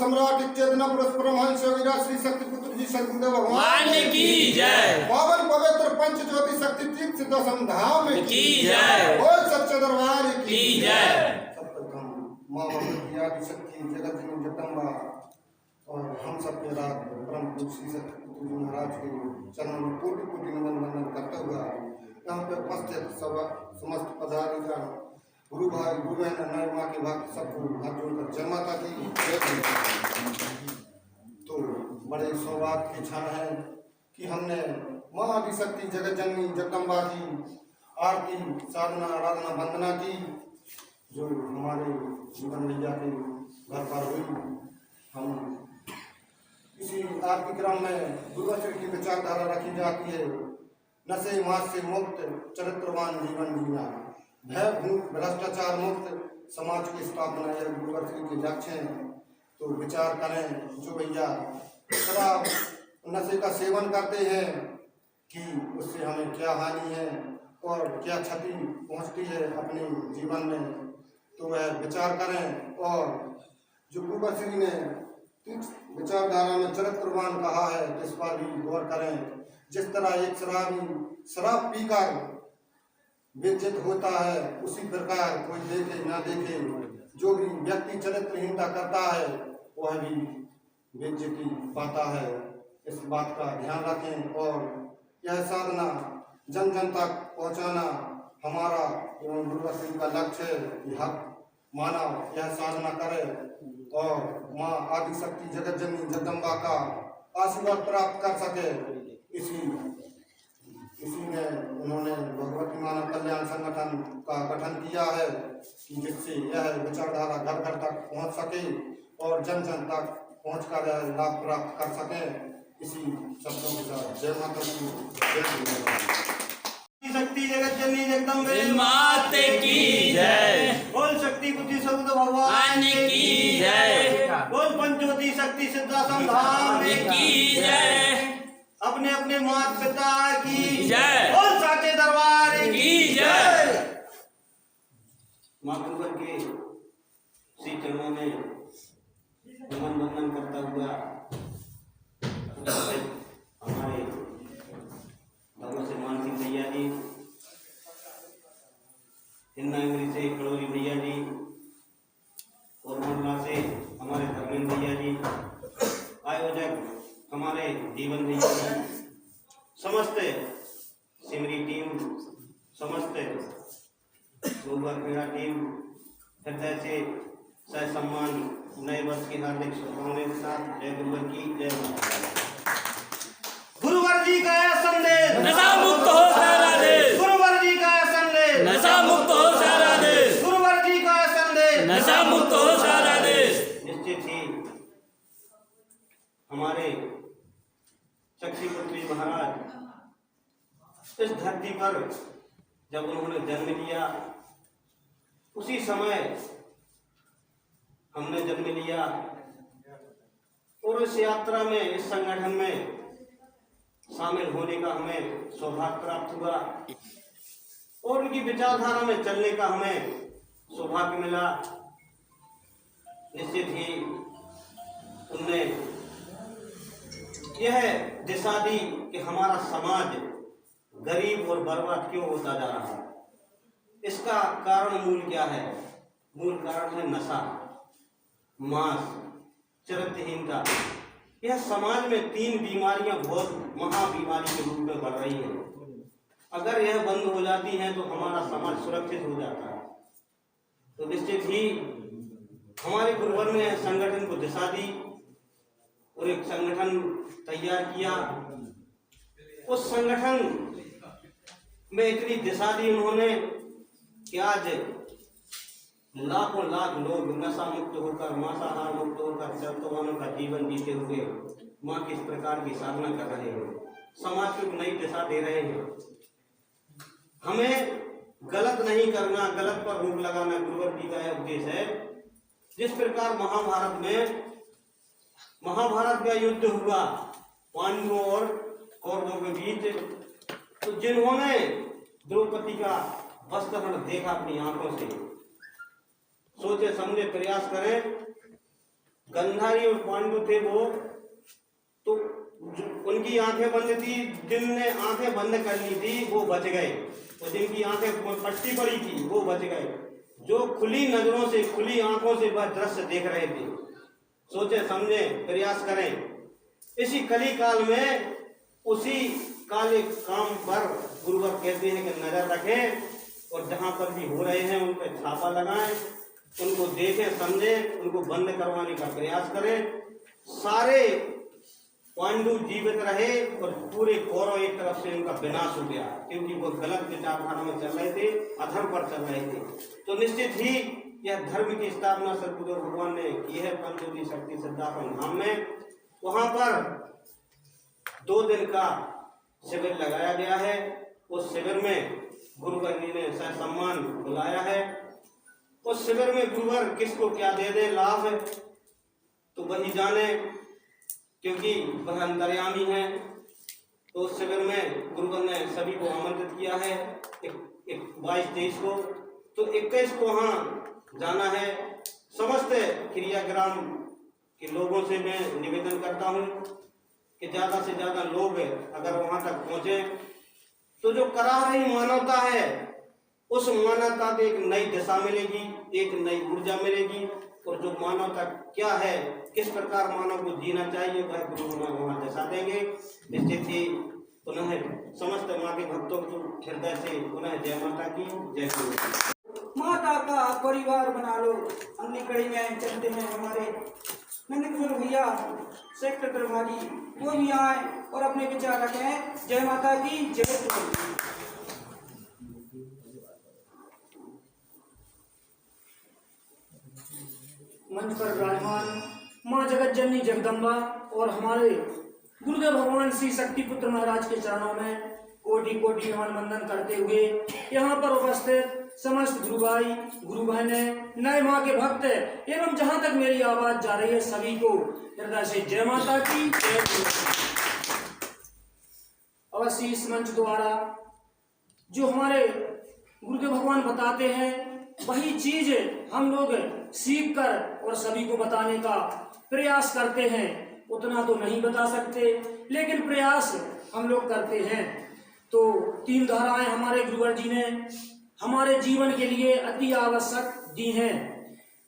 सम्राट चेतना पुरुष परमहंस योगीराज श्री शक्ति पुत्र जी सदगुरुदेव भगवान की जय। पावन पवित्र पंच ज्योति शक्ति तीर्थ दशम धाम की जय। बोल सच्चे दरबार की जय। सप्तम माँ भगवती आदि शक्ति जगत जननी जगदम्बा और हम सबके राज परम पूज्य श्री शक्ति पुत्र जी महाराज के चरणों में कोटि कोटि नमन वंदन करते हुए यहाँ पे उपस्थित समस्त पदाधिकारी गुरु भाई गुरु बहन नर माँ के भक्त सबको हाथ जोड़कर जय माता की। तो बड़े सौभाग्य की क्षण है कि हमने माँ आदिशक्ति जगत जननी जगदम्बा की आरती साधना आराधना वंदना की जो हमारे जीवन मैया के घर पर हुई। हम इसी आरती क्रम में गुरुवचन की विचारधारा रखी जाती है, नशे मास से मुक्त चरित्रवान जीवन जीना, भय भूत भ्रष्टाचार मुक्त समाज की स्थापना यह गुरुवचन के लक्ष्य हैं। तो विचार करें जो भैया शराब नशे का सेवन करते हैं कि उससे हमें क्या हानि है और क्या क्षति पहुंचती है अपने जीवन में, तो वह विचार करें। और जो गुरुवचन ने विचारधारा में चरित्रवान कहा है इस पर भी गौर करें। जिस तरह एक शराबी शराब पीकर बेइज्जत होता है, उसी प्रकार कोई देखे ना देखे जो भी व्यक्ति चरित्रहीनता करता है वह भी बेइज्जती पाता है। इस बात का ध्यान रखें और यह साधना जन जन तक पहुँचाना हमारा एवं गुरुवचन का लक्ष्य है कि हक मानव यह साधना करे और माँ आदिशक्ति जगत जननी जगदम्बा का आशीर्वाद प्राप्त कर सके। इसी में उन्होंने भगवती मानव कल्याण संगठन का गठन किया है कि जिससे यह विचारधारा घर घर तक पहुंच सके और जन जन तक पहुंचकर यह लाभ प्राप्त कर सके। इसी शब्दों के साथ जय माता की शक्ति जगत जननी जगदम्बे माता की जय। बोल शक्ति बुद्धि सद्गुरु भगवान की जय। बोल पंचज्योति शक्ति सिद्धाश्रम धाम की जय। अपने अपने माता पिता की जय। बोल साचे दरबार की जय। माँ गुरुवर के श्री चरणों में नमन वंदन करता हुआ हमारे भगवत से मानसिंह भैया जी, हिन्नांगरी से कड़ोरी भैया जी और मंडला से हमारे धर्मेंद्र भैया जी, आयोजक हमारे जीवन भैया जी, समस्त सिमरी टीम, समस्त गोबर क्रीड़ा टीम, हृदय से सह सम्मान नए वर्ष की हार्दिक शुभकामनाएं के साथ जय गुरुवर की जय माता। गुरुवर जी का यह संदेश नशा मुक्त हो सारा देश। गुरुवर जी का यह संदेश नशा मुक्त हो सारा देश। गुरुवर जी का यह संदेश नशा मुक्त हो सारा देश। निश्चित ही हमारे शक्ति पुत्री महाराज इस धरती पर जब उन्होंने जन्म लिया उसी समय हमने जन्म लिया और इस यात्रा में इस संगठन में शामिल होने का हमें सौभाग्य प्राप्त हुआ और उनकी विचारधारा में चलने का हमें सौभाग्य मिला। निश्चित ही उनने यह दिशा दी कि हमारा समाज गरीब और बर्बाद क्यों होता जा रहा है। इसका कारण मूल क्या है? मूल कारण है नशा, मांस, चरित्रहीनता। यह समाज में 3 बीमारियां बहुत महाबीमारी के रूप में बढ़ रही हैं। अगर यह बंद हो जाती हैं तो हमारा समाज सुरक्षित हो जाता है। तो निश्चित ही हमारे गुरुवर ने संगठन को दिशा दी और एक संगठन तैयार किया। उस संगठन में इतनी दिशा दी उन्होंने कि आज लाखों लाख लोग नशा मुक्त होकर, मांसाहार मुक्त होकर चरित्रवानों का जीवन जीते हुए माँ किस प्रकार की साधना कर रहे हैं, समाज को नई दिशा दे रहे हैं। हमें गलत नहीं करना, गलत पर रोक लगाना गुरुवर जी का यह उद्देश्य है। जिस प्रकार महाभारत का युद्ध हुआ पांडवों और कौरवों के बीच, तो जिन्होंने द्रौपदी का वस्त्रहरण देखा अपनी आंखों से, सोचे समझे प्रयास करें गंधारी और पांडु थे वो, तो उनकी आंखें बंद थी, जिनने आंखें बंद कर ली थी वो बच गए, और जिनकी आंखें पट्टी पड़ी थी वो बच गए। जो खुली नजरों से, खुली आंखों से वह दृश्य देख रहे थे, सोचे समझे प्रयास करें। इसी कली काल में उसी काले काम पर गुरुवर कहते हैं कि नजर रखें, और जहां पर भी हो रहे हैं उन पर छापा लगाएं, उनको देखें समझें, उनको बंद करवाने का प्रयास करें। सारे पांडु जीवित रहे और पूरे कौरव एक तरफ से उनका विनाश हो गया, क्योंकि वो गलत विचारधारा में चल रहे थे, अधर्म पर चल रहे थे। तो निश्चित ही यह धर्म की स्थापना सदगुरु भगवान ने की है पंचज्योति शक्ति सिद्धापन धाम में। वहां पर 2 दिन का शिविर लगाया गया है। उस शिविर में गुरुवर जी ने सम्मान बुलाया है। उस शिविर में गुरुवर किसको क्या दे दे लाभ है तो वही जाने, क्योंकि वह अंतर्यामी है। तो उस शिविर में गुरुवर ने सभी को आमंत्रित किया है 22-23 को। तो 21 को वहाँ जाना है। समस्त क्रियाग्राम के लोगों से मैं निवेदन करता हूँ कि ज़्यादा से ज़्यादा लोग अगर वहाँ तक पहुँचे तो जो करा रही मानवता है उस मानवता को एक नई दिशा मिलेगी, एक नई ऊर्जा मिलेगी, और जो मानवता क्या है, किस प्रकार मानव को जीना चाहिए, वह गुरु वहाँ दिशा देंगे। निश्चित ही पुनः समस्त माँ के भक्तों को हृदय से पुनः जय माता की जय गुरु। माता का परिवार बना लो। अन्य कड़ी में चलते हैं हमारे नंदकिशोर भैया सेक्टर प्रभारी, वो भी आए और अपने विचार रखें। जय माता की जय गुरु। मंच पर विराजमान माँ जगत जननी जगदम्बा और हमारे गुरुदेव भगवान श्री शक्तिपुत्र महाराज के चरणों में कोटि कोटि नमन वंदन करते हुए यहाँ पर उपस्थित समस्त गुरु भाई गुरु बहने नए माँ के भक्त एवं जहाँ तक मेरी आवाज जा रही है सभी को हृदय से जय माता की जय गुरु। अवश्य इस मंच द्वारा जो हमारे गुरुदेव भगवान बताते हैं वही चीज हम लोग सीख कर और सभी को बताने का प्रयास करते हैं। उतना तो नहीं बता सकते लेकिन प्रयास हम लोग करते हैं। तो 3 धाराएं हमारे गुरुवर जी ने हमारे जीवन के लिए अति आवश्यक दी हैं।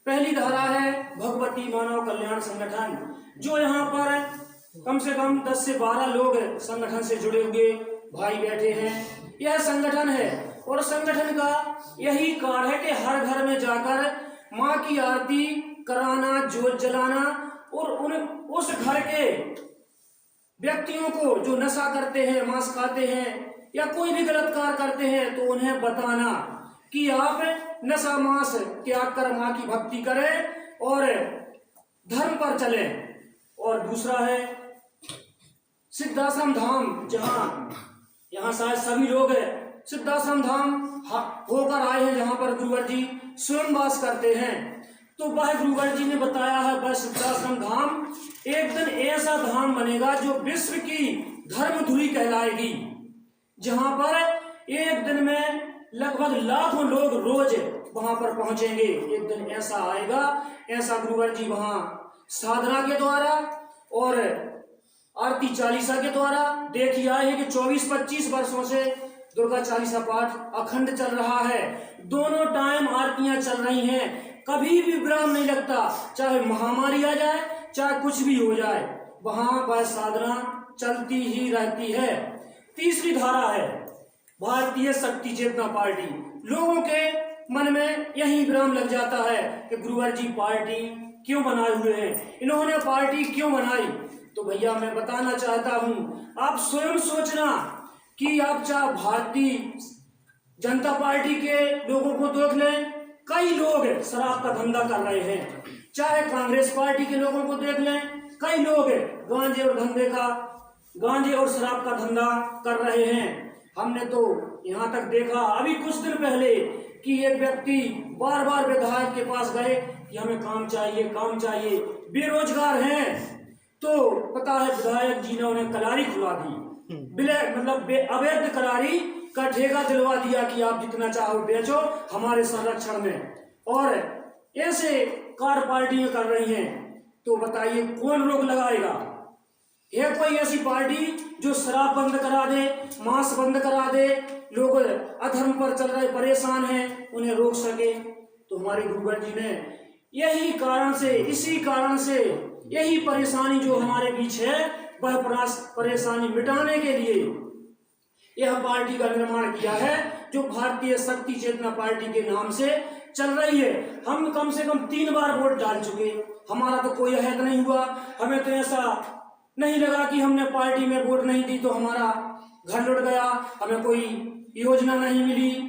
पहली धारा है भगवती मानव कल्याण संगठन, जो यहाँ पर कम से कम 10 से 12 लोग संगठन से जुड़े हुए भाई बैठे हैं। यह संगठन है और संगठन का यही कार्य है कि हर घर में जाकर माँ की आरती कराना, जोत जलाना और उस घर के व्यक्तियों को जो नशा करते हैं, मांस खाते हैं या कोई भी गलत कार्य करते हैं तो उन्हें बताना कि आप नशा मांस त्याग कर माँ की भक्ति करें और धर्म पर चलें। और दूसरा है सिद्धाश्रम धाम, जहाँ यहाँ शायद सभी लोग सिद्धाश्रम धाम होकर आए हैं, जहाँ पर गुरुवर जी स्वयं वास करते हैं। तो वह गुरुवर जी ने बताया है वह सिद्धाश्रम धाम एक दिन ऐसा धाम बनेगा जो विश्व की धर्म धुरी कहलाएगी, जहाँ पर एक दिन में लगभग लाखों लोग रोज वहां पर पहुंचेंगे। एक दिन ऐसा आएगा, ऐसा गुरुवर जी वहां साधना के द्वारा और आरती चालीसा के द्वारा देखिए आए हैं कि 24-25 वर्षों से दुर्गा चालीसा पाठ अखंड चल रहा है। दोनों टाइम आरतियां चल रही हैं, कभी भी विराम नहीं लगता, चाहे महामारी आ जाए चाहे कुछ भी हो जाए, वहां वह साधना चलती ही रहती है। तीसरी धारा है भारतीय शक्ति चेतना पार्टी। लोगों के मन में यही भ्रम लग जाता है कि गुरुवर जी पार्टी क्यों बनाए हुए हैं, इन्होंने पार्टी क्यों बनाई। तो भैया मैं बताना चाहता हूँ, आप स्वयं सोचना कि आप चाहे भारतीय जनता पार्टी के लोगों को देख लें, कई लोग शराब का धंधा कर रहे हैं, चाहे कांग्रेस पार्टी के लोगों को देख लें, कई लोग गांजे और शराब का धंधा कर रहे हैं। हमने तो यहाँ तक देखा अभी कुछ दिन पहले कि एक व्यक्ति बार बार विधायक के पास गए कि हमें काम चाहिए, काम चाहिए, बेरोजगार हैं। तो पता है विधायक जी ने उन्हें कलारी खुला दी, मतलब अवैध कलारी का ठेका दिलवा दिया कि आप जितना चाहो बेचो हमारे संरक्षण में। और ऐसे कार पार्टियां कर रही हैं। तो बताइए कौन रोक लगाएगा? है कोई ऐसी पार्टी जो शराब बंद करा दे, मांस बंद करा दे, लोग अधर्म पर चल रहे परेशान हैं, उन्हें रोक सके? तो हमारे गुरुवर जी ने यही कारण से, इसी कारण से, यही परेशानी जो हमारे बीच है वह परेशानी मिटाने के लिए यह पार्टी का निर्माण किया है, जो भारतीय शक्ति चेतना पार्टी के नाम से चल रही है। हम कम से कम 3 बार वोट डाल चुके, हमारा तो कोई अहद नहीं हुआ। हमें तो ऐसा नहीं लगा कि हमने पार्टी में वोट नहीं दी तो हमारा घर लुट गया, हमें कोई योजना नहीं मिली।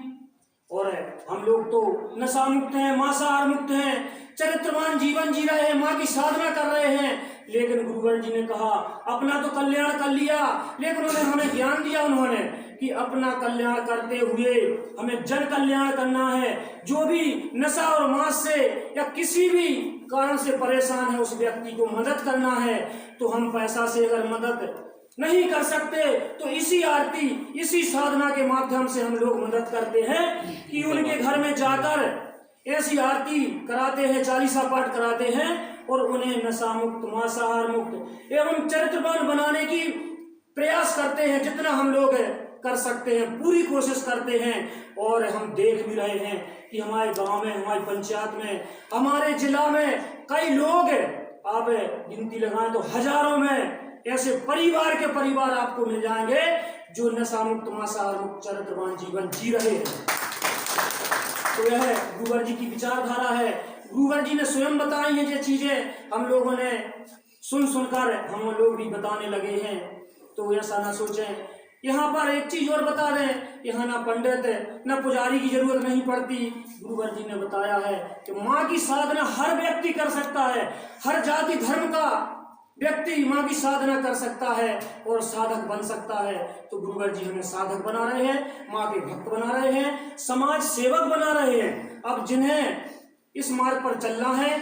और हम लोग तो नशा मुक्त हैं, मांसाहार मुक्त हैं, चरित्रवान जीवन जी रहे हैं, माँ की साधना कर रहे हैं। लेकिन गुरुवर जी ने कहा अपना तो कल्याण कर लिया, लेकिन उन्होंने हमें ज्ञान दिया उन्होंने कि अपना कल्याण करते हुए हमें जन कल्याण करना है। जो भी नशा और मांस से या किसी भी कारण से परेशान है उस व्यक्ति को मदद करना है। तो हम पैसा से अगर मदद नहीं कर सकते तो इसी आरती, इसी साधना के माध्यम से हम लोग मदद करते हैं कि उनके घर में जाकर ऐसी आरती कराते हैं, चालीसा पाठ कराते हैं और उन्हें नशा मुक्त, मांसाहार मुक्त एवं चरित्रवान बनाने की प्रयास करते हैं। जितना हम लोग कर सकते हैं पूरी कोशिश करते हैं। और हम देख भी रहे हैं कि हमारे गांव में, हमारी पंचायत में, हमारे जिला में कई लोग, आप गिनती लगाएं तो हजारों में ऐसे परिवार के परिवार आपको मिल जाएंगे जो नशा मुक्त, मांसाहार मुक्त, चरित्रवान जीवन जी रहे हैं। तो यह गुरुवर जी की विचारधारा है। गुरुवर जी ने स्वयं बताई हैं ये चीजें, हम लोगों ने सुनकर हम लोग भी बताने लगे हैं। तो ऐसा ना सोचें। यहाँ पर एक चीज और बता दें, यहाँ ना पंडित न पुजारी की जरूरत नहीं पड़ती। गुरुवर जी ने बताया है कि माँ की साधना हर व्यक्ति कर सकता है, हर जाति धर्म का व्यक्ति माँ की साधना कर सकता है और साधक बन सकता है। तो गुरुवर जी हमें साधक बना रहे हैं, माँ के भक्त बना रहे हैं, समाज सेवक बना रहे हैं। अब जिन्हें इस मार्ग पर चलना है,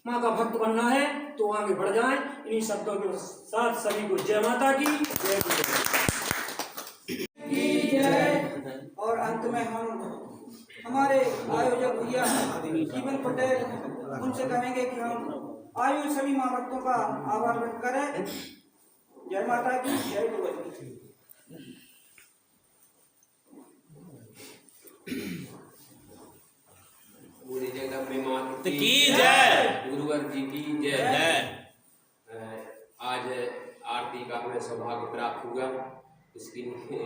माँ का भक्त बनना है, तो आगे बढ़ जाएं। इन्हीं शब्दों के साथ सभी को जय माता की जय। और अंत में हम हमारे आयोजक भैया जीवन पटेल उनसे कहेंगे कि हम आयु सभी माँ भक्तों का आभार व्यक्त करें। जय माता की जय गुरुवर जी। पूरी जगह अपनी माँ की जय, गुरुवर जी की जय। जय। आज आरती का हमें सौभाग्य प्राप्त हुआ, इसके लिए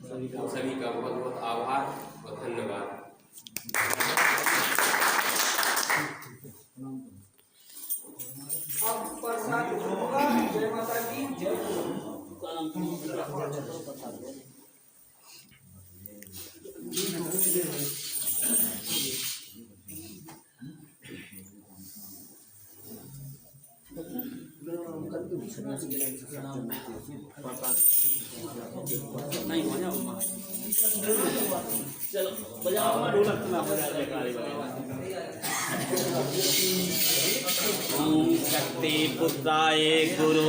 सभी का बहुत बहुत आभार और धन्यवाद। अब प्रसाद होगा। जय माता की जय। नहीं हो जाओ, चलो बजाओ ढोलक ना हो जाए। ओम शक्ति पुत्राय गुरु